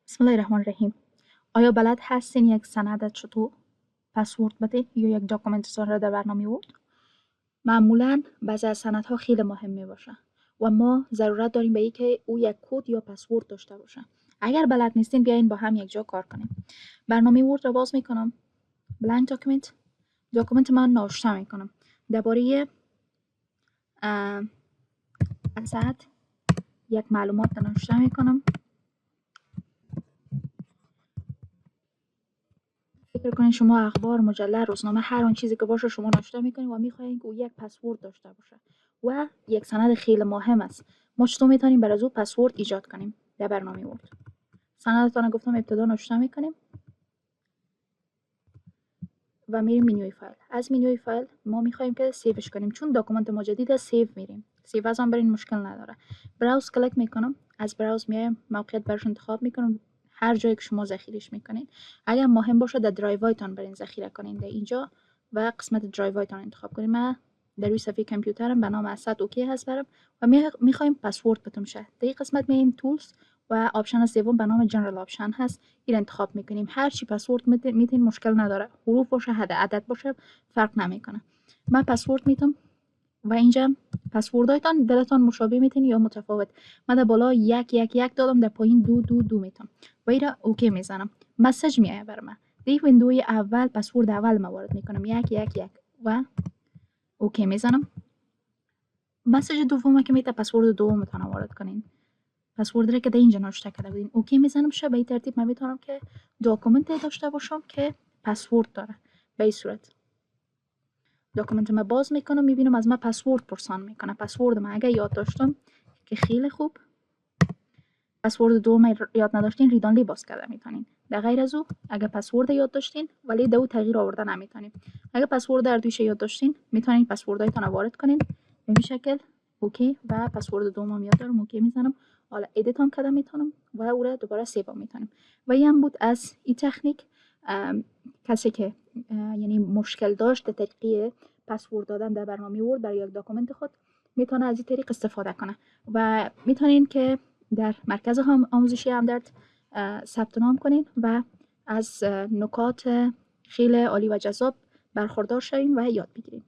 بسم الله الرحمن الرحیم. آیا بلد هستین یک سند چطور پسورد بدین یا یک داکومنتتان را در برنامه وورد؟ معمولا بعضی از سندها خیلی مهم می باشه و ما ضرورت داریم به اینکه او یک کد یا پسورد داشته باشه. اگر بلد نیستین بیاین با هم یک جا کار کنیم. برنامه وورد را باز میکنم. بلانک داکومنت من نوشته میکنم درباره اسد یک معلومات نوشته میکنم. فکر کنین شما اخبار، مجله، روزنامه، هر آن چیزی که باشه شما نوشته میکنین و میخواین که او یک پسورد داشته باشه و یک سند خیلی مهم است. ما چطور میتونیم برای او پسورد ایجاد کنیم در برنامه وورد؟ سندتان گفتم ابتدا نوشته میکنیم و میریم منوی فایل. از منوی فایل ما میخوایم که سیوش کنیم، چون داکومنت ما جدید سیو میریم. سیو از آن برین مشکل نداره. براوز کلیک میکنم، از براوز میایم موقعیت برش انتخاب میکنم، هر جایی که شما ذخیرهش میکنین. اگر مهم باشه در درایوهایتان برین ذخیره کنین در اینجا و قسمت درایوهایتان انتخاب کنین. من در روی صفحه کامپیوترم به نام اسد اوکی هست برم و میخوایم پسورد بتون شه. در این قسمت میایم تولز و آپشن سوم به نام جنرال آپشن هست. این انتخاب میکنیم. هر چی پسورد میتین مشکل نداره، حروف باشه عدد باشه فرق نمیکنه. من پسورد میتم و اینجا پسوردهایتان دلتان مشابه میتین یا متفاوت. من در بالا یک دادم، در پایین دو میتم و این را اوکی میزنم. مسیج میایه بر من. در ویندوی اول پسورد اول ما وارد میکنم یک و اوکی میزنم. مسیج دوم که میته پسورد دوم میتونم وارد کنین. پسورد را که در اینجا نوشته کرده بودین اوکی میزنم. به این ترتیب من میتونم که داکومنت داشته باشم که پسورد داره. به این صورت داکومنت ما باز میکنم، میبینم از من پسورد پرسان میکنه. پسورد ما اگه یاد داشتم که خیلی خوب، پسورد دوم یاد نداشتین ریدانلی باز کرده میتونین. در غیر از او اگه پسورد یاد داشتین ولی دو تغییر آورده نمیتونین. اگه پسورد اردویش یاد داشتین میتونین پسوردهایتان رو وارد کنین به این شکل اوکی و پسورد دومم یاد دارم اوکی میزنم. حالا ادیت هم کردم میتونم و او را دوباره سیو میتونم. و این هم بود از این تکنیک. کسی که یعنی مشکل داشت طریقه پسورد دادن در برنامه وورد برای یک داکومنت خود میتونه از این طریق استفاده کنه و میتونین که در مرکز آموزشی همدرد ثبت نام کنین و از نکات خیلی عالی و جذاب برخوردار شوین و یاد بگیرین.